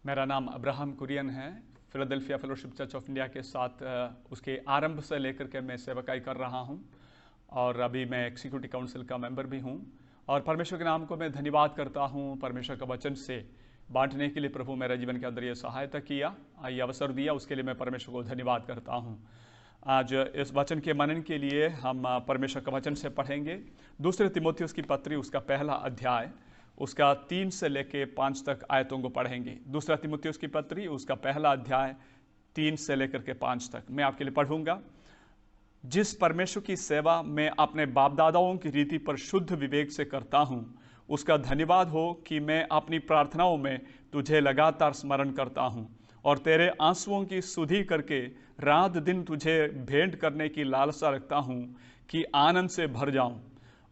मेरा नाम अब्राहम कुरियन है। Philadelphia fellowship church of India के साथ उसके आरंभ से लेकर के मैं सेवकाई कर रहा हूं और अभी मैं एग्जीक्यूटिव काउंसिल का मेंबर भी हूं। और परमेश्वर के नाम को मैं धन्यवाद करता हूं, परमेश्वर का वचन से बांटने के लिए प्रभु मेरे जीवन के अंदर ये सहायता किया, ये अवसर दिया, उसके लिए मैं परमेश्वर को धन्यवाद करता हूं। आज इस वचन के मनन के लिए हम परमेश्वर का वचन से पढ़ेंगे दूसरे तिमोथियुस की पत्री, उसका पहला अध्याय, उसका 3 से लेके 5 तक आयतों को पढ़ेंगे। दूसरा तिमोथियुस की पत्री, उसका पहला अध्याय 3 से लेकर के 5 तक मैं आपके लिए पढ़ूंगा। जिस परमेश्वर की सेवा मैं अपने बाप दादाओं की रीति पर शुद्ध विवेक से करता हूं, उसका धन्यवाद हो कि मैं अपनी प्रार्थनाओं में तुझे लगातार स्मरण करता हूं और तेरे आंसुओं की सुधि करके रात दिन तुझे भेंट करने की लालसा रखता हूं कि आनंद से भर जाऊं।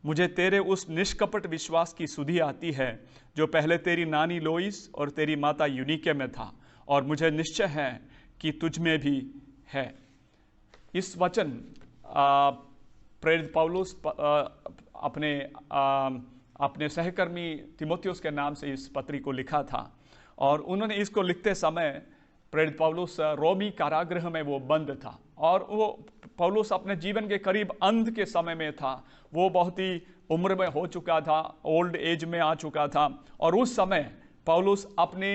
मुझे तेरे उस निष्कपट विश्वास की सुधि आती है जो पहले तेरी नानी लोइस और तेरी माता यूनिके में था, और मुझे निश्चय है कि तुझ में भी है। इस वचन प्रेरित पौलुस अपने सहकर्मी तिमोथियुस के नाम से इस पत्री को लिखा था, और उन्होंने इसको लिखते समय प्रेरित पौलुस रोमी कारागृह में वो बंद था, और वो पौलुस अपने जीवन के करीब अंत के समय में था। वो बहुत ही उम्र में हो चुका था, ओल्ड एज में आ चुका था, और उस समय पौलुस अपने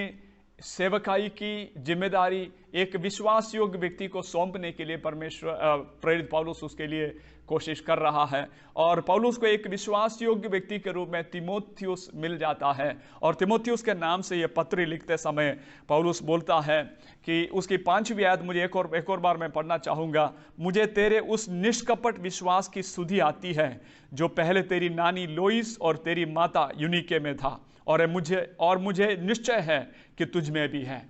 सेवकाई की जिम्मेदारी एक विश्वास योग्य व्यक्ति को सौंपने के लिए प्रेरित पौलुस उसके लिए कोशिश कर रहा है। और पौलुस को एक विश्वास योग्य व्यक्ति के रूप में तिमोथियुस मिल जाता है, और तिमोथियुस के नाम से यह पत्री लिखते समय पौलुस बोलता है कि उसकी 5वीं आयत मुझे एक और बार मैं पढ़ना चाहूँगा। मुझे तेरे उस निष्कपट विश्वास की सुधि आती है जो पहले तेरी नानी लोइस और तेरी माता यूनिके में था, और मुझे निश्चय है कि तुझ में भी है।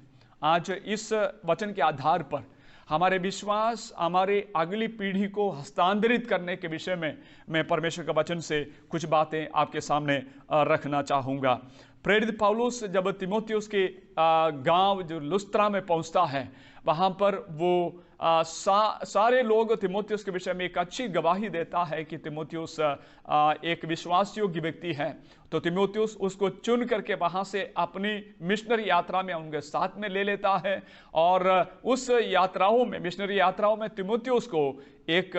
आज इस वचन के आधार पर हमारे विश्वास हमारे अगली पीढ़ी को हस्तांतरित करने के विषय में मैं परमेश्वर का वचन से कुछ बातें आपके सामने रखना चाहूँगा। प्रेरित पौलुस जब तिमोथियुस के गांव जो लुस्त्रा में पहुंचता है, वहां पर वो सारे लोग तिमोथियुस के विषय में एक अच्छी गवाही देता है कि तिमोथियुस एक विश्वास योग्य व्यक्ति है। तो तिमोथियुस उसको चुन करके वहां से अपनी मिशनरी यात्रा में उनके साथ में ले लेता है, और उस यात्राओं में मिशनरी यात्राओं में तिमोथियुस को एक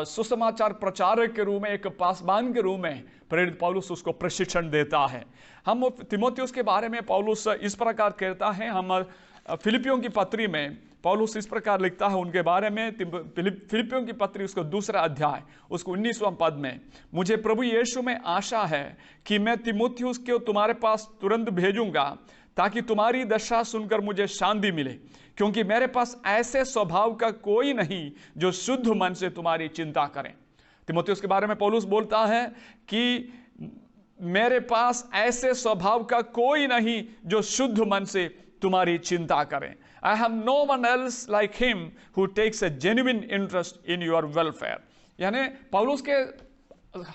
सुसमाचार प्रचारक के रूप में, एक पासबान के रूप में प्रेरित पौलुस उसको प्रशिक्षण देता है। हम तिमोथियुस के बारे में पौलुस इस प्रकार कहता है, हम फिलिपियों की पत्री में पौलुस इस प्रकार लिखता है उनके बारे में। फिलिपियों की पत्री उसका 2रा अध्याय उसको 19वां पद में, मुझे प्रभु यीशु में आशा है कि मैं तिमोथियुस को तुम्हारे पास तुरंत भेजूंगा ताकि तुम्हारी दशा सुनकर मुझे शांति मिले, क्योंकि मेरे पास ऐसे स्वभाव का कोई नहीं जो शुद्ध मन से तुम्हारी चिंता करें। तिमोथियुस के बारे में पौलुस बोलता है कि मेरे पास ऐसे स्वभाव का कोई नहीं जो शुद्ध मन से तुम्हारी चिंता करें। I have no one else like him who takes a genuine interest in your welfare। यानी पौलुस के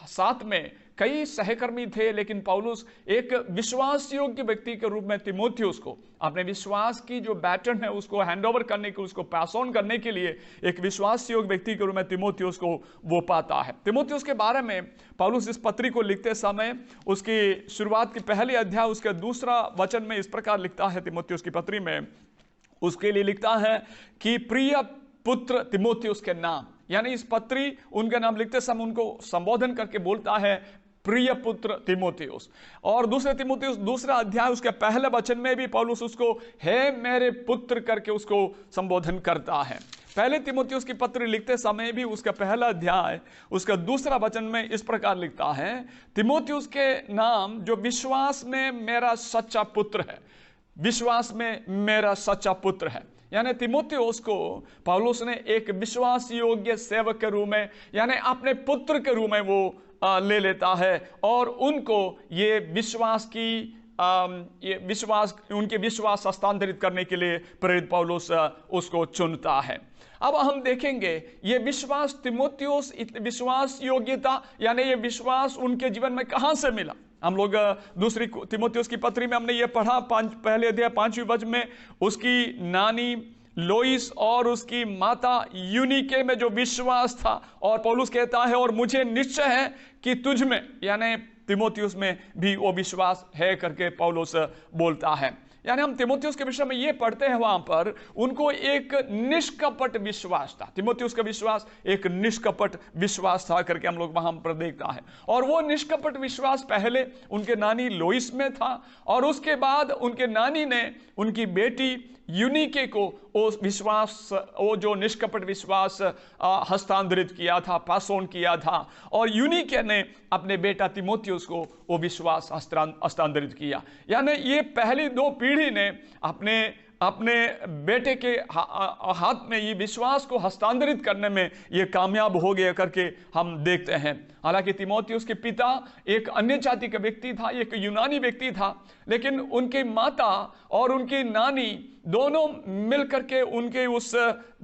साथ में कई सहकर्मी थे, लेकिन पौलुस एक विश्वास योग्य व्यक्ति के रूप में तिमोथियुस को अपने विश्वास की जो बैटन है उसको हैंडओवर करने के, उसको पास ऑन करने के लिए एक विश्वास योग्य व्यक्ति के रूप में तिमोथियुस को वो पाता है। तिमोथियुस के बारे में पौलुस इस पत्री को लिखते समय उसकी शुरुआत की पहली अध्याय उसके 2रा वचन में इस प्रकार लिखता है। तिमोथियुस की पत्री में उसके लिए लिखता है कि प्रिय पुत्र तिमोथियुस के नाम, यानी इस पत्री उनके नाम लिखते समय उनको संबोधन करके बोलता है प्रिय पुत्र तिमोथियुस। और दूसरे तिमोथियुस 2रा अध्याय उसके पहले वचन में भी पौलुस उसको हे मेरे पुत्र करके उसको संबोधन करता है। पहले तिमोथियुस की पत्र लिखते समय भी उसका पहला अध्याय उसका 2रा वचन में इस प्रकार लिखता है, तिमोथियुस के नाम जो विश्वास में मेरा सच्चा पुत्र है, विश्वास में मेरा सच्चा पुत्र है। यानी तिमोथियुस को पौलुस ने एक विश्वास योग्य सेवक के रूप में, यानी अपने पुत्र के रूप में वो ले लेता है, और उनको ये उनके विश्वास हस्तांतरित करने के लिए प्रेरित पौलुस उसको चुनता है। अब हम देखेंगे ये विश्वास तिमोथियुस, विश्वास योग्यता, यानी ये विश्वास उनके जीवन में कहां से मिला। हम लोग दूसरी तिमोथियुस की पत्री में हमने ये पढ़ा, पहले अध्याय 5वीं वचन में उसकी नानी लोइस और उसकी माता यूनिके में जो विश्वास था, और पौलुस कहता है और मुझे निश्चय है कि तुझ में, यानी तिमोथियुस में भी वो विश्वास है करके पौलुस बोलता है। यानी हम तीमुथियुस के विषय में ये पढ़ते हैं वहां पर, उनको एक निष्कपट विश्वास था। तीमुथियुस का विश्वास एक निष्कपट विश्वास था करके हम लोग वहां पर देखता है। और वो निष्कपट विश्वास पहले उनके नानी लोइस में था, और उसके बाद उनके नानी ने उनकी बेटी यूनिके को वो जो निष्कपट विश्वास हस्तांतरित किया था, पास ऑन किया था, और यूनिके ने अपने बेटा तीमुथियुस को वो विश्वास हस्तांतरित किया। यानी ये पहली दो पीढ़ी ने अपने बेटे के हाथ में ये विश्वास को हस्तांतरित करने में ये कामयाब हो गए करके हम देखते हैं। हालांकि तीमुथियुस के पिता एक अन्य जाति का व्यक्ति था, एक यूनानी व्यक्ति था, लेकिन उनकी माता और उनकी नानी दोनों मिलकर के उनके उस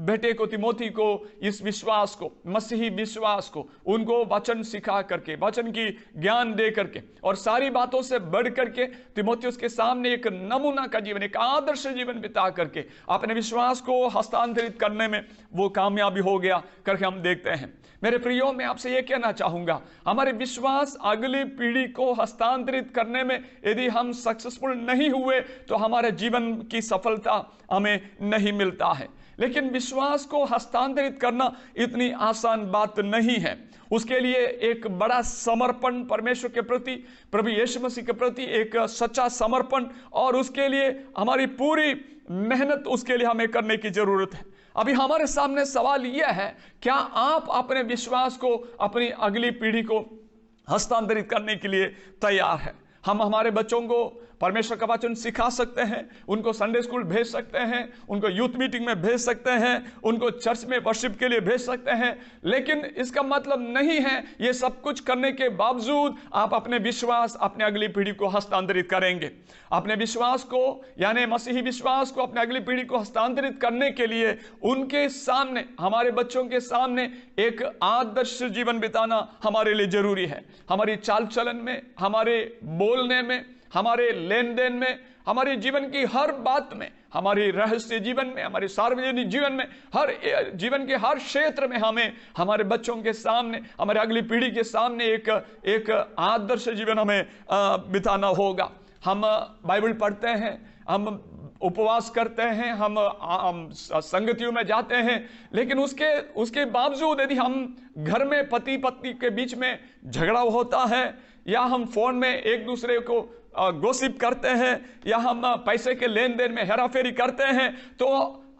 बेटे को, तीमुथी को, इस विश्वास को, मसीही विश्वास को, उनको वचन सिखा करके, वचन की ज्ञान दे करके और सारी बातों से बढ़ करके तीमुथियुस के सामने एक नमूना का जीवन, एक आदर्श जीवन बिता करके अपने विश्वास को हस्तांतरित करने में वो कामयाबी हो गया करके हम देखते हैं। मेरे प्रियो, मैं आपसे ये कहना चाहूंगा, हमारे विश्वास अगली पीढ़ी को हस्तांतरित करने में यदि हम सक्सेसफुल नहीं हुए तो हमारे जीवन की सफलता हमें नहीं मिलता है। लेकिन विश्वास को हस्तांतरित करना इतनी आसान बात नहीं है। उसके लिए एक बड़ा समर्पण परमेश्वर के प्रति, प्रभु यीशु मसीह के प्रति एक सच्चा समर्पण, और उसके लिए हमारी पूरी मेहनत उसके लिए हमें करने की जरूरत है। अभी हमारे सामने सवाल यह है, क्या आप अपने विश्वास को अपनी अगली पीढ़ी को हस्तांतरित करने के लिए तैयार हैं? हम हमारे बच्चों को परमेश्वर का वचन सिखा सकते हैं, उनको संडे स्कूल भेज सकते हैं, उनको यूथ मीटिंग में भेज सकते हैं, उनको चर्च में वर्शिप के लिए भेज सकते हैं, लेकिन इसका मतलब नहीं है ये सब कुछ करने के बावजूद आप अपने विश्वास अपने अगली पीढ़ी को हस्तांतरित करेंगे। अपने विश्वास को, यानी मसीही विश्वास को अपने अगली पीढ़ी को हस्तांतरित करने के लिए उनके सामने, हमारे बच्चों के सामने एक आदर्श जीवन बिताना हमारे लिए जरूरी है। हमारी चाल चलन में, हमारे बोलने में, हमारे लेन देन में, हमारे जीवन की हर बात में, हमारे रहस्य जीवन में, हमारे सार्वजनिक जीवन में, हर जीवन के हर क्षेत्र में हमें हमारे बच्चों के सामने, हमारे अगली पीढ़ी के सामने एक आदर्श जीवन हमें बिताना होगा। हम बाइबल पढ़ते हैं, हम उपवास करते हैं, हम संगतियों में जाते हैं, लेकिन उसके बावजूद यदि हम घर में पति पत्नी के बीच में झगड़ा होता है, या हम फोन में एक दूसरे को गॉसिप करते हैं, या हम पैसे के लेन देन में हेराफेरी करते हैं, तो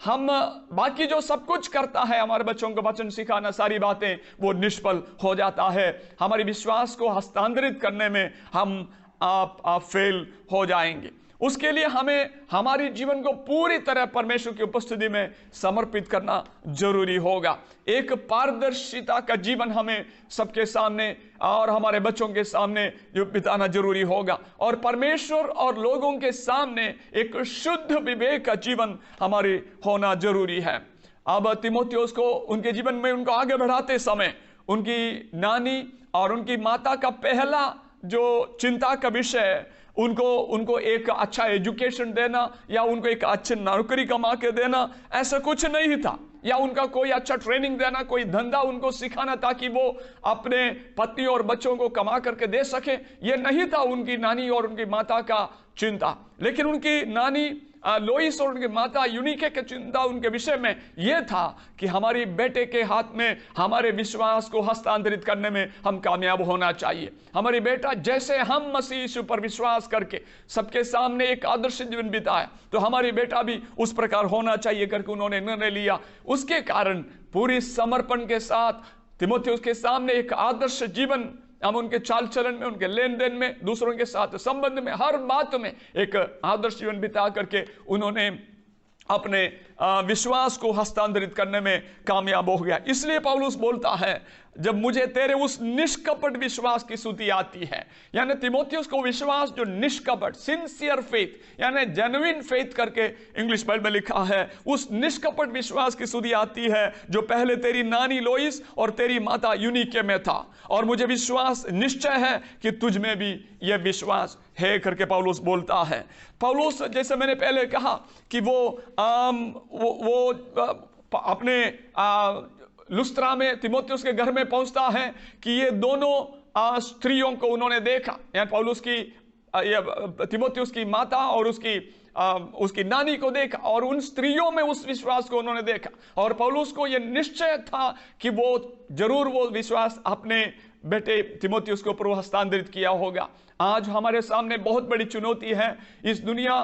हम बाकी जो सब कुछ करता है, हमारे बच्चों को वचन सिखाना, सारी बातें, वो निष्फल हो जाता है। हमारे विश्वास को हस्तांतरित करने में हम आप फेल हो जाएंगे। उसके लिए हमें हमारे जीवन को पूरी तरह परमेश्वर की उपस्थिति में समर्पित करना जरूरी होगा। एक पारदर्शिता का जीवन हमें सबके सामने और हमारे बच्चों के सामने जो बिताना जरूरी होगा, और परमेश्वर और लोगों के सामने एक शुद्ध विवेक का जीवन हमारे होना जरूरी है। अब तीमुथियुस को उनके जीवन में उनको आगे बढ़ाते समय उनकी नानी और उनकी माता का पहला जो चिंता का विषय, उनको एक अच्छा एजुकेशन देना या उनको एक अच्छी नौकरी कमा के देना, ऐसा कुछ नहीं था, या उनका कोई अच्छा ट्रेनिंग देना, कोई धंधा उनको सिखाना ताकि वो अपने पति और बच्चों को कमा करके दे सके, ये नहीं था उनकी नानी और उनकी माता का चिंता। लेकिन उनकी नानी लोइस और उनकी माता यूनिके की चिंता उनके विषय में यह था कि हमारी बेटे के हाथ में हमारे विश्वास को हस्तांतरित करने में हम कामयाब होना चाहिए। हमारी बेटा जैसे हम मसीह यीशु पर विश्वास करके सबके सामने एक आदर्श जीवन बिताए, तो हमारी बेटा भी उस प्रकार होना चाहिए करके उन्होंने निर्णय लिया। उसके कारण पूरी समर्पण के साथ तीमुथियुस के सामने एक आदर्श जीवन, हम उनके चाल चलन में, उनके लेन देन में, दूसरों के साथ संबंध में, हर बात में एक आदर्श जीवन बिता करके उन्होंने अपने विश्वास को हस्तांतरित करने में कामयाब हो गया। इसलिए पौलुस बोलता है, जब मुझे तेरे उस निष्कपट विश्वास की स्तुति आती है, यानी तीमुथियुस को विश्वास जो निष्कपट, सिंसियर फेथ, यानी जेन्युइन फेथ करके इंग्लिश बाइबल में लिखा है, उस निष्कपट विश्वास की स्तुति आती है जो पहले तेरी नानी लोइस और तेरी माता यूनिके में था, और मुझे विश्वास निश्चय है कि तुझ में भी यह विश्वास है करके पौलुस बोलता है। पौलुस, जैसे मैंने पहले कहा कि वो अपने लुस्त्रा में तीमुथियुस के घर में पहुंचता है कि ये दोनों स्त्रियों को उन्होंने देखा, यानी पौलुस की तीमुथियुस की माता और उसकी नानी को देखा और उन स्त्रियों में उस विश्वास को उन्होंने देखा, और पौलुस को यह निश्चय था कि वो जरूर वो विश्वास अपने बेटे तीमुथियुस को ऊपर हस्तांतरित किया होगा। आज हमारे सामने बहुत बड़ी चुनौती है। इस दुनिया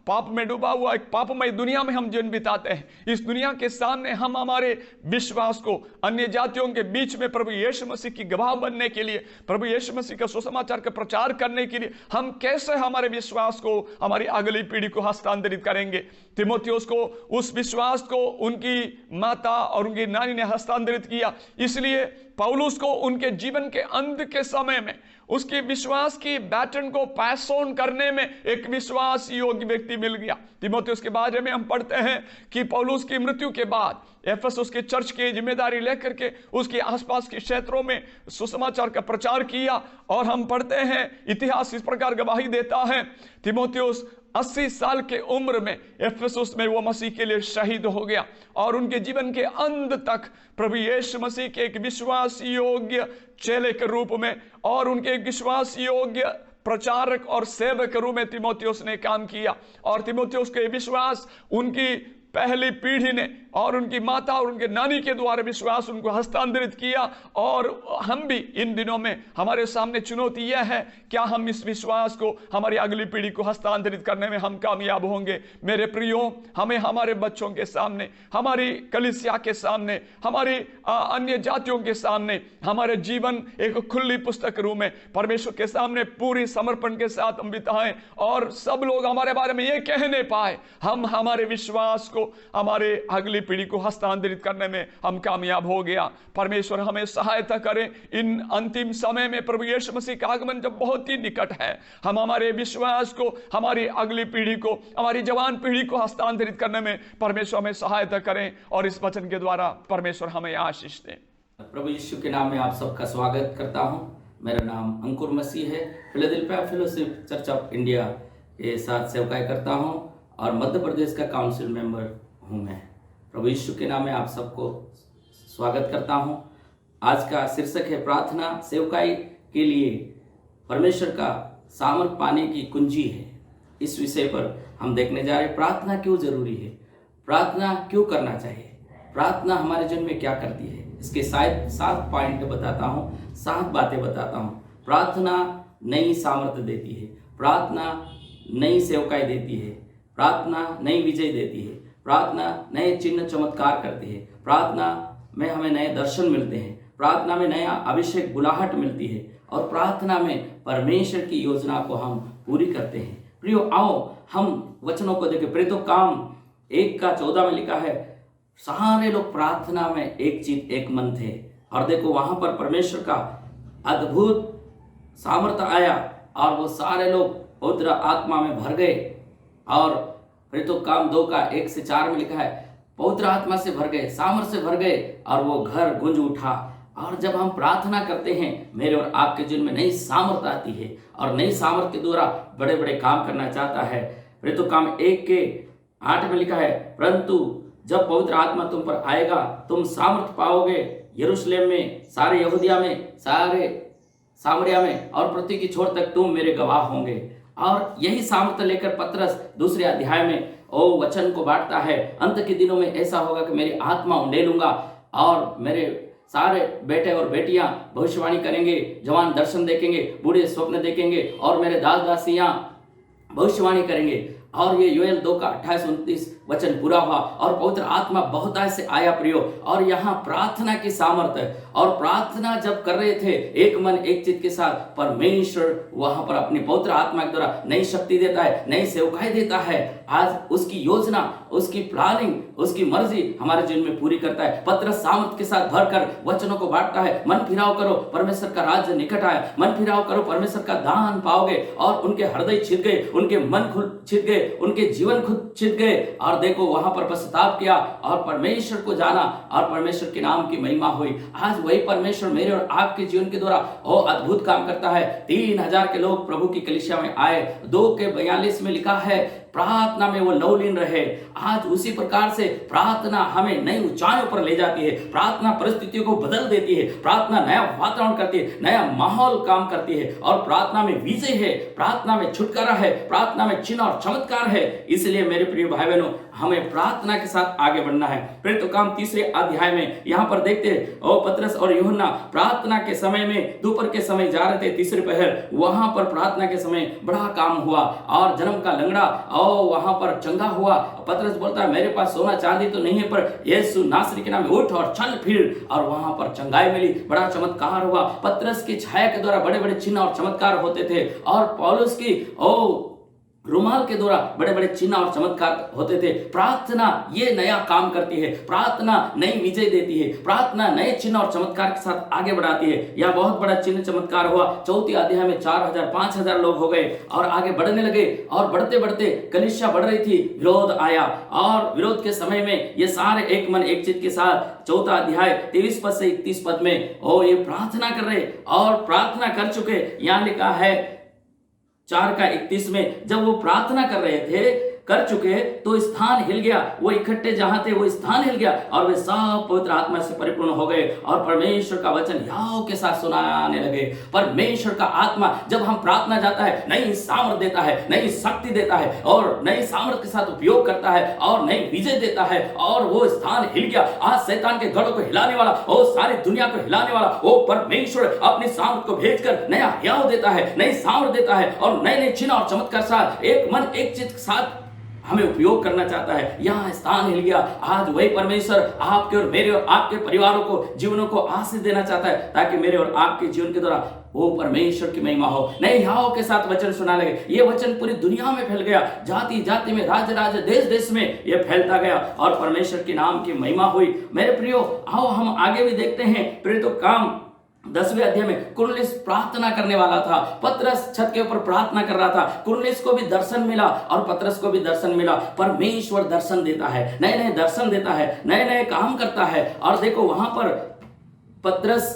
पाप में डूबा हुआ एक पापमय दुनिया में हम जीवन बिताते हैं। इस दुनिया के सामने हम हमारे विश्वास को अन्य जातियों के बीच में प्रभु यीशु मसीह की गवाह बनने के लिए, प्रभु यीशु मसीह का सुसमाचार का प्रचार करने के लिए हम कैसे हमारे विश्वास को हमारी अगली पीढ़ी को हस्तांतरित करेंगे। तीमुथियुस को उस विश्वास को उनकी माता और उनकी नानी ने हस्तांतरित किया, इसलिए पौलुस को उनके जीवन के अंत के समय में उसके विश्वास की बैटन को पास ऑन करने में एक विश्वास योग्य व्यक्ति मिल गया। तीमुथियुस के बारे में हम पढ़ते हैं कि पौलुस की मृत्यु के बाद एफेसुस के चर्च की जिम्मेदारी लेकर के उसके आसपास के क्षेत्रों में सुसमाचार का प्रचार किया, और हम पढ़ते हैं इतिहास इस प्रकार गवाही देता है, तीमुथियुस 80 साल के उम्र में एफेसुस में वो मसीह के लिए शहीद हो गया, और उनके जीवन के अंत तक प्रभु यीशु मसीह के एक विश्वास योग्य चेले के रूप में और उनके एक विश्वास योग्य प्रचारक और सेवक के रूप में तीमुथियुस ने काम किया। और तीमुथियुस के विश्वास उनकी पहली पीढ़ी ने और उनकी माता और उनके नानी के द्वारा विश्वास उनको हस्तांतरित किया। और हम भी इन दिनों में हमारे सामने चुनौती यह है, क्या हम इस विश्वास को हमारी अगली पीढ़ी को हस्तांतरित करने में हम कामयाब होंगे। मेरे प्रियो, हमें हमारे बच्चों के सामने, हमारी कलीसिया के सामने, हमारी अन्य जातियों के सामने हमारे जीवन एक खुली पुस्तक रूप में परमेश्वर के सामने पूरी समर्पण के साथ हम बिताएं, और सब लोग हमारे बारे में ये कहने पाए हम हमारे विश्वास को हमारे अगली पीढ़ी को हस्तांतरित करने में हम कामयाब हो गया। परमेश्वर हमें सहायता करें इन अंतिम समय में, प्रभु यीशु मसीह का आगमन जब बहुत ही निकट है, हम हमारे विश्वास को हमारी अगली पीढ़ी को, हमारी जवान पीढ़ी को हस्तांतरित करने में परमेश्वर हमें सहायता करें, और इस वचन के द्वारा परमेश्वर हमें आशीष दें। प्रभु यीशु के नाम में आप सबका स्वागत करता हूं। मेरा नाम अंकुर मसीह है, Philadelphia fellowship church of India के साथ सेवकाई करता हूं और मध्य प्रदेश का काउंसिल मेंबर हूं मैं। प्रभु यीशु के नाम में आप सबको स्वागत करता हूं। आज का शीर्षक है प्रार्थना सेवकाई के लिए परमेश्वर का सामर्थ पाने की कुंजी है। इस विषय पर हम देखने जा रहे हैं, प्रार्थना क्यों जरूरी है, प्रार्थना क्यों करना चाहिए, प्रार्थना हमारे जीवन में क्या करती है। इसके शायद 7 पॉइंट बताता हूँ, 7 बातें बताता हूँ। प्रार्थना नई सामर्थ्य देती है, प्रार्थना नई सेवकाई देती है, प्रार्थना नई विजय देती है, प्रार्थना नए चिन्ह चमत्कार करती है, प्रार्थना में हमें नए दर्शन मिलते हैं, प्रार्थना में नया अभिषेक बुलाहट मिलती है, और प्रार्थना में परमेश्वर की योजना को हम पूरी करते हैं। प्रियो, आओ हम वचनों को देखें। प्रेरितों काम 1:14 में लिखा है, सारे लोग प्रार्थना में एक चित्त एक मन थे। और देखो वहां पर परमेश्वर का अद्भुत सामर्थ्य आया और वो सारे लोग पवित्र आत्मा में भर गए। और प्रेरितों काम 2:1-4 में लिखा है, पवित्र आत्मा से भर गए, सामर्थ्य से भर गए, और वो घर गूंज उठा। और जब हम प्रार्थना करते हैं, मेरे और आपके जीवन में नई सामर्थ्य आती है, और नई सामर्थ्य के द्वारा बड़े बड़े काम करना चाहता है। प्रेरितों काम 1:8 में लिखा है, परंतु जब पवित्र आत्मा तुम पर आएगा, तुम सामर्थ्य पाओगे। यरूशलेम में, सारे यहूदिया में, सारे सामरिया में और पृथ्वी की छोर तक तुम मेरे गवाह होंगे। और यही सामर्थ्य लेकर पतरस 2 अध्याय में वचन को बांटता है, अंत के दिनों में ऐसा होगा कि मेरी आत्मा उंडेलूंगा और मेरे सारे बेटे और बेटियां भविष्यवाणी करेंगे, जवान दर्शन देखेंगे, बूढ़े स्वप्न देखेंगे, और मेरे दास दासियां भविष्यवाणी करेंगे। और ये योएल 2:28-29 वचन पूरा हुआ, और पवित्र आत्मा बहुतायत से आया प्रियो। और यहाँ प्रार्थना की सामर्थ्य, और प्रार्थना जब कर रहे थे एक मन एक चित्त के साथ, परमेश्वर वहां पर अपनी पवित्र आत्मा के द्वारा नई शक्ति देता है, नई सेवकाई देता है। आज उसकी योजना, उसकी प्लानिंग, उसकी मर्जी हमारे जीवन में पूरी करता है। पत्र सामर्थ के साथ भरकर वचनों को बांटता है। मन फिराव करो, परमेश्वर का राज्य निकट आया। मन फिराव करो, परमेश्वर का दान पाओगे। और उनके हृदय छिद गए, उनके मन खुद छिद गए, उनके जीवन खुद छिद गए। और देखो वहां पर पश्चाताप किया और परमेश्वर को जाना, और परमेश्वर के नाम की महिमा हुई। आज वही परमेश्वर मेरे और आपके जीवन के द्वारा वो अद्भुत काम करता है। 3000 के लोग प्रभु की कलीसिया में आए। 2:42 में लिखा है, प्रार्थना में वो लवलीन रहे। आज उसी प्रकार से प्रार्थना हमें नई ऊंचाइयों पर ले जाती है। प्रार्थना परिस्थितियों को बदल देती है। प्रार्थना नया वातावरण करती है, नया माहौल काम करती है। और प्रार्थना में विजय है, प्रार्थना में छुटकारा है, प्रार्थना में चिन्ह और चमत्कार है। इसलिए मेरे प्रिय भाई बहनों, हमें प्रार्थना के साथ आगे बढ़ना है। प्रेरितों का काम 3 अध्याय में यहां पर देखते हैं, और पतरस और यूहन्ना प्रार्थना के समय में दोपहर के समय जा रहे थे, तीसरे पहर। वहां पर प्रार्थना के समय बड़ा काम हुआ और जन्म का लंगड़ा और वहां पर चंगा हुआ। पतरस बोलता है, मेरे पास सोना चांदी तो नहीं है, पर यीशु नासरी के नाम में उठ और चल फिर। और वहां पर चंगाई मिली, बड़ा चमत्कार हुआ। पतरस की छाया के द्वारा बड़े बड़े चिन्ह और चमत्कार होते थे, और पौलुस की रुमाल के द्वारा बड़े बड़े चिन्ह और चमत्कार होते थे। प्रार्थना ये नया काम करती है, प्रार्थना नई विजय देती है, प्रार्थना नए चिन्ह और चमत्कार के साथ आगे बढ़ाती है। यह बहुत बड़ा चिन्ह चमत्कार हुआ। 4 अध्याय में 4000 5000 लोग हो गए और आगे बढ़ने लगे, और बढ़ते बढ़ते कलीसिया बढ़ रही थी। विरोध आया, और विरोध के समय में ये सारे एक मन एक चित्त के साथ 4 अध्याय 23 पद से 31 पद में ये प्रार्थना कर रहे और प्रार्थना कर चुके। यहां लिखा है 4:31 में, जब वो प्रार्थना कर चुके तो स्थान हिल गया। वो इकट्ठे जहां थे वो स्थान हिल गया, और वे सब पवित्र आत्मा से परिपूर्ण हो गए और परमेश्वर का वचन याव के साथ सुनाने लगे। परमेश्वर का आत्मा जब हम प्रार्थना जाता है, नई सामर्थ देता है, नई शक्ति देता है, और नई सामर्थ के साथ उपयोग करता है, और नई विजय देता है। और वो स्थान हिल गया। आज शैतान के गढ़ों को हिलाने वाला, और सारी दुनिया को हिलाने वाला वो परमेश्वर अपनी सामर्थ को भेजकर नया हयाव देता है, नई सामर्थ देता है, और नए नए चिन्ह और चमत्कार साथ एक मन एक चित्त के साथ हमें उपयोग करना चाहता है। यहाँ स्थान हिल गया। आज वही परमेश्वर आपके और मेरे और आपके परिवारों को, जीवनों को आशीष देना चाहता है, ताकि मेरे और आपके जीवन के द्वारा वो परमेश्वर की महिमा हो। नए याव के साथ वचन सुना लगे। ये वचन पूरी दुनिया में फैल गया, जाति जाति में, राज्य राज्य, देश देश में ये फैलता गया, और परमेश्वर के नाम की महिमा हुई। मेरे प्रियो, आओ हम आगे भी देखते हैं। प्रेरितों का काम 10वें अध्याय में कुरनेलियुस प्रार्थना करने वाला था। पतरस छत के ऊपर प्रार्थना कर रहा था। कुरनेलियुस को भी दर्शन मिला और पतरस को भी दर्शन मिला। परमेश्वर दर्शन देता है, नए नए दर्शन देता है, नए नए काम करता है। और देखो वहां पर पतरस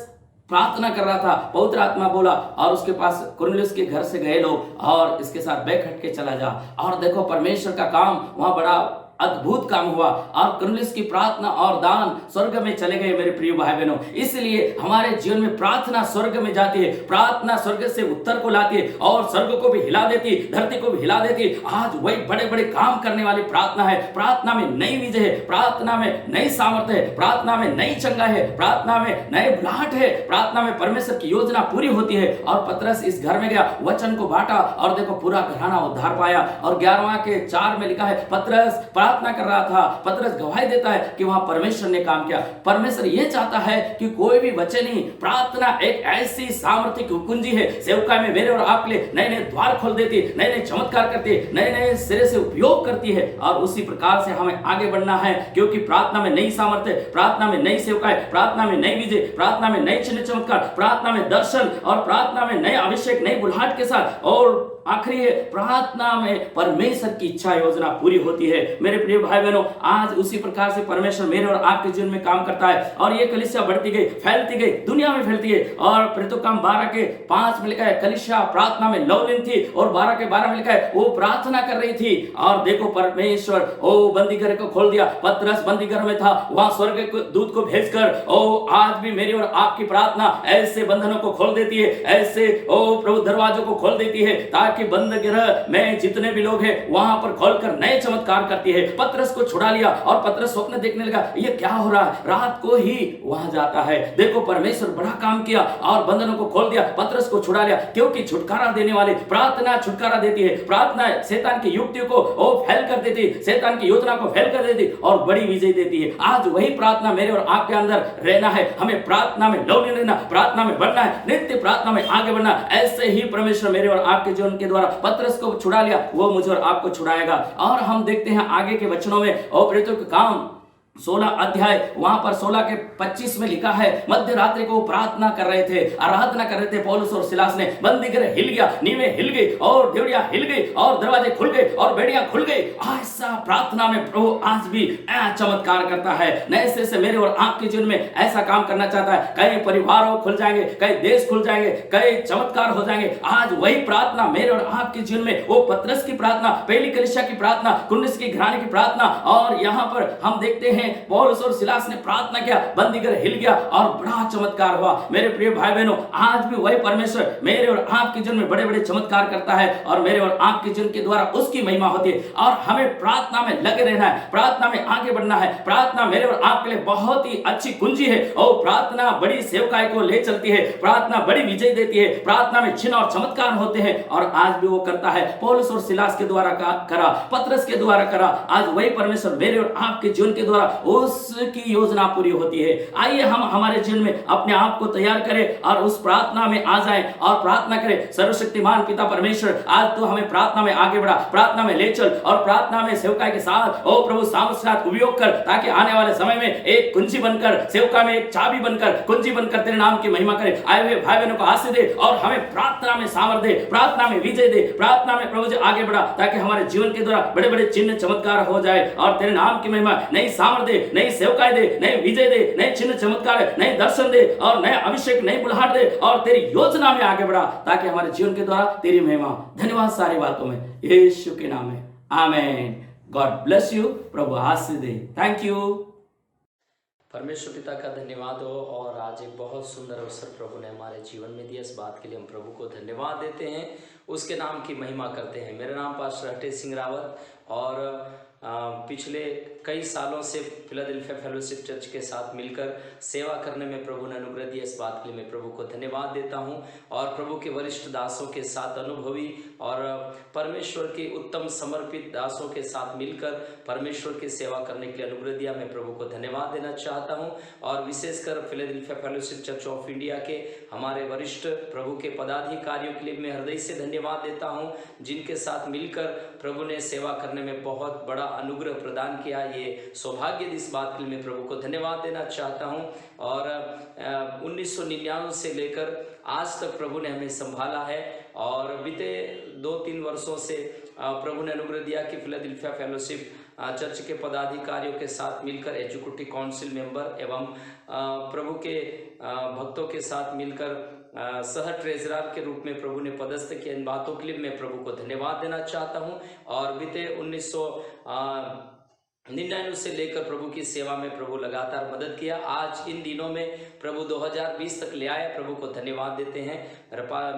प्रार्थना कर रहा था, पवित्र आत्मा बोला, और उसके पास कुरनेलियुस के घर से गए लोग, और इसके साथ बैग हट के चला जा। और देखो परमेश्वर का काम वहां बड़ा अद्भुत काम हुआ, और कुरनेलियुस की प्रार्थना और दान स्वर्ग में चले गए। मेरे प्रिय भाई बहनों, इसलिए हमारे जीवन में प्रार्थना स्वर्ग में जाती है। प्रार्थना स्वर्ग से उत्तर को लाती है, और स्वर्ग को भी हिला देती, धरती को भी हिला देती। आज वही बड़े बड़े काम करने वाली प्रार्थना है। प्रार्थना में नई विजय है, प्रार्थना में नई सामर्थ्य है, प्रार्थना में नई चंगा है, प्रार्थना में नए बुलाहट है, प्रार्थना में परमेश्वर की योजना पूरी होती है। और पतरस इस घर में गया, वचन को बांटा, और देखो पूरा घराना उद्धार पाया। और 11:4 में लिखा है, पतरस प्रार्थना कर रहा था। पतरस गवाही देता है कि वहां परमेश्वर ने काम किया। परमेश्वर यह चाहता है कि कोई भी बचे नहीं। प्रार्थना एक ऐसी सामर्थ्य की कुंजी है, सेवकाई में मेरे और आपके लिए नए नए द्वार खोल देती, नए नए चमत्कार करती, नए नए सिरे से उपयोग करती है। और उसी प्रकार से हमें आगे बढ़ना है, क्योंकि प्रार्थना में नई सामर्थ्य, प्रार्थना में नई सेवकाई, प्रार्थना में नई विजय, प्रार्थना में नई चिन्ह चमत्कार, प्रार्थना में दर्शन, और प्रार्थना में नए अभिषेक, नई बुलाहट के साथ। और आखिरी है, प्रार्थना में परमेश्वर की इच्छा योजना पूरी होती है। मेरे प्रिय भाई बहनों, आज उसी प्रकार से परमेश्वर मेरे और आपके जीवन में काम करता है, और ये कलीसिया बढ़ती गई, फैलती गई, दुनिया में फैलती है। और प्रेरितों का काम 12:5 में लिखा है, कलीसिया प्रार्थना में लवलीन थी, और 12:12 में लिखा है वो प्रार्थना कर रही थी। और देखो परमेश्वर बंदी घर को खोल दिया। पतरस बंदी घर में था, वहां स्वर्ग दूत को भेजकर आज भी मेरी और आपकी प्रार्थना ऐसे बंधनों को खोल देती है, ऐसे प्रभु दरवाजों को खोल देती है, ताकि बंद गृह में जितने भी लोग हैं वहां पर खोलकर नए चमत्कार करती है। पतरस को छुड़ा लिया, और पतरस स्वप्न देखने लगा, ये क्या हो रहा है, रात को ही वहां जाता है। देखो परमेश्वर बड़ा काम किया और बंधनों को खोल दिया, पतरस को छुड़ा लिया, क्योंकि छुटकारा देने वाली प्रार्थना छुटकारा देती है। प्रार्थना शैतान की युक्तियों को फैल कर देती, शैतान की योजना को फैल कर देती, और बड़ी विजय देती है। आज वही प्रार्थना मेरे और आपके अंदर रहना है। हमें प्रार्थना में लवलीन रहना, प्रार्थना में बढ़ना है, नित्य प्रार्थना में आगे बढ़ना। ऐसे ही परमेश्वर मेरे और आपके जीवन के द्वारा पतरस को छुड़ा लिया, वो मुझे और आपको छुड़ाएगा। और हम देखते हैं आगे के वचनों में, और प्रेरितों के काम 16 अध्याय वहां पर 16 के 25 में लिखा है, मध्य रात्रि को प्रार्थना कर रहे थे, आराधना कर रहे थे पौलुस और सिलास ने। बंदी गृह हिल गया, नींवें हिल गई और देवड़िया हिल गई और दरवाजे खुल गए और बेड़ियां खुल गई। ऐसा प्रार्थना में प्रभु आज भी चमत्कार करता है। नए सिरे से मेरे और आपके जीवन में ऐसा काम करना चाहता है। कई परिवारों खुल जाएंगे, कई देश खुल जाएंगे, कई चमत्कार हो जाएंगे। आज वही प्रार्थना मेरे और आपके जीवन में, वो पतरस की प्रार्थना, पहली कलीसिया की प्रार्थना, कुन्निस की घराने की प्रार्थना, और यहां पर हम देखते हैं पौलुस और सिलास ने प्रार्थना किया, बंदी घर हिल गया और बड़ा चमत्कार हुआ। मेरे प्रिय भाई बहनों, आज भी वही परमेश्वर मेरे और आपके जीवन में बड़े बड़े चमत्कार करता है और मेरे और आपके जीवन के द्वारा उसकी महिमा होती है। और हमें प्रार्थना में लगे रहना है, प्रार्थना में आगे बढ़ना है। प्रार्थना मेरे और आपके लिए बहुत ही अच्छी कुंजी है और प्रार्थना बड़ी सेवकाई को ले चलती है, प्रार्थना बड़ी विजय देती है, प्रार्थना में चिन्ह और चमत्कार होते हैं और आज भी वो करता है। पौलुस और सिलास के द्वारा करा, पतरस के द्वारा करा, आज वही परमेश्वर मेरे और आपके जीवन के द्वारा उसकी योजना पूरी होती है। आइए हम हमारे जीवन में अपने आप को तैयार करें और उस प्रार्थना में आ जाएं और प्रार्थना करें। सर्वशक्तिमान पिता परमेश्वर, आज तो हमें प्रार्थना में आगे बढ़ा, प्रार्थना में ले चल और प्रार्थना में सेवकाई के साथ ओ प्रभु सामर्थ्य उपयोग कर, ताकि आने वाले समय में एक कुंजी बनकर, सेवका में एक चाबी बनकर, कुंजी बनकर तेरे नाम की महिमा करे। आए हुए भाई बहनों को आशीष दे और हमें प्रार्थना में सामर्थ्य दे, प्रार्थना में विजय दे, प्रार्थना में प्रभु जी आगे बढ़ा, ताकि हमारे जीवन के द्वारा बड़े बड़े चिन्ह चमत्कार हो जाए और तेरे नाम की महिमा, नई सामर्थ्य दे, नई सेवकाई दे, नए विजय दे, नए चिन्ह चमत्कार, नए दर्शन दे और नया अभिषेक, नई बुलाहट दे और तेरी योजना में आगे बढ़ा, ताकि हमारे जीवन के द्वारा तेरी महिमा। धन्यवाद सारी बातों में, यीशु के नाम में, आमेन। God bless you. प्रभु आशीष दे। Thank you. परमेश्वर पिता का धन्यवाद हो और आज एक बहुत सुंदर अवसर प्रभु ने हमारे जीवन में दिया। इस बात के लिए हम प्रभु को धन्यवाद देते हैं, उसके नाम की महिमा करते हैं। मेरा नाम पास्टर हटेश सिंह रावत और पिछले कई सालों से फिलाडेल्फिया फेलोशिप चर्च के साथ मिलकर सेवा करने में प्रभु ने अनुग्रह दिया। इस बात के लिए मैं प्रभु को धन्यवाद देता हूं और प्रभु के वरिष्ठ दासों के साथ, अनुभवी और परमेश्वर के उत्तम समर्पित दासों के साथ मिलकर परमेश्वर की सेवा करने के लिए अनुग्रह दिया। मैं प्रभु को धन्यवाद देना चाहता हूं और विशेषकर Philadelphia fellowship church of India के हमारे वरिष्ठ प्रभु के पदाधिकारियों के लिए मैं हृदय से धन्यवाद देता हूं, जिनके साथ मिलकर प्रभु ने सेवा करने में बहुत बड़ा अनुग्रह प्रदान किया। ये सौभाग्य, इस बात के लिए मैं प्रभु को धन्यवाद देना चाहता हूं। और 1999 से लेकर आज तक प्रभु ने हमें संभाला है और बीते 2-3 वर्षों से प्रभु ने अनुग्रह दिया कि फिलाडेल्फिया फेलोशिप चर्च के पदाधिकारियों के साथ मिलकर एग्जीक्यूटिव काउंसिल मेंबर एवं प्रभु के भक्तों के साथ मिलकर सह ट्रेजरर के रूप में प्रभु ने पदस्थ किया। इन बातों के लिए मैं प्रभु को धन्यवाद देना चाहता हूं। और बीते 1999 से लेकर प्रभु की सेवा में प्रभु लगातार मदद किया। आज इन दिनों में प्रभु 2020 तक ले आया, प्रभु को धन्यवाद देते हैं।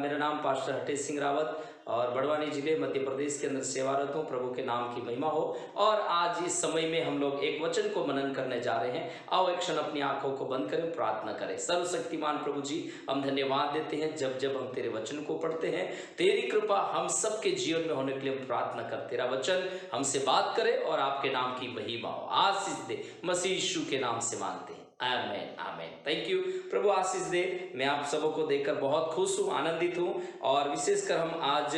मेरा नाम पास्टर हटेश सिंह रावत और बड़वानी जिले मध्य प्रदेश के अंदर सेवारत हूँ। प्रभु के नाम की महिमा हो। और आज इस समय में हम लोग एक वचन को मनन करने जा रहे हैं। आओ एक क्षण अपनी आंखों को बंद करें, प्रार्थना करें। सर्वशक्तिमान प्रभु जी, हम धन्यवाद देते हैं जब जब हम तेरे वचन को पढ़ते हैं। तेरी कृपा हम सबके जीवन में होने के लिए हम प्रार्थना कर, तेरा वचन हमसे बात करे और आपके नाम की महिमा हो। आशीष दे, मसीह यीशु के नाम से मांगते हैं, आमेन आमेन। Thank you. प्रभु आशीष दे। मैं आप सबों को देखकर बहुत खुश हूँ, आनंदित हूँ। और विशेषकर हम आज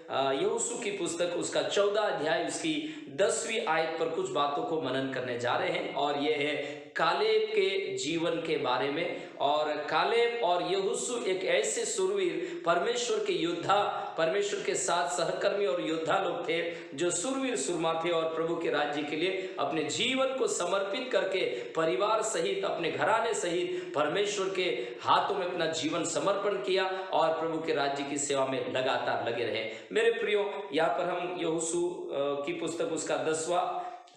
यहोशू की पुस्तक उसका 14 अध्याय उसकी 10वीं आयत पर कुछ बातों को मनन करने जा रहे हैं। और यह है कालेब के जीवन के बारे में। और कालेब और यहोशू एक ऐसे सुरवीर परमेश्वर के योद्धा, परमेश्वर के साथ सहकर्मी और योद्धा लोग थे जो सुरवीर सुरमा थे और प्रभु के राज्य के लिए अपने जीवन को समर्पित करके परिवार सहित, अपने घराने सहित परमेश्वर के हाथों में अपना जीवन समर्पण किया और प्रभु के राज्य की सेवा में लगातार लगे रहे। मेरे प्रियो, यहाँ पर हम यहोशू की पुस्तक उसका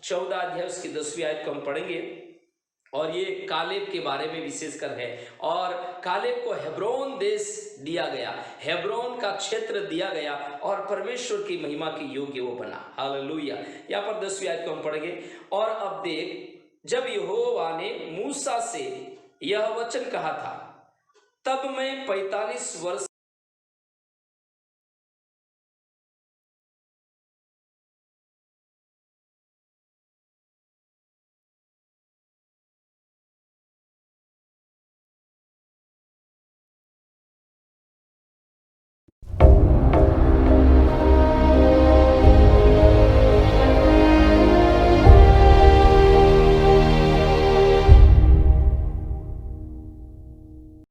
14 अध्याय उसकी 10वीं आयत को हम पढ़ेंगे। और ये कालेब के बारे में विशेषकर है। और कालेब को हेब्रोन देश दिया गया, हेब्रोन का क्षेत्र दिया गया और परमेश्वर की महिमा के योग्य वो बना। हालेलुया। यहाँ पर 10वीं आयत को हम पढ़ेंगे। और अब देख, जब यहोवा ने मूसा से यह वचन कहा था, तब मैं 45 वर्ष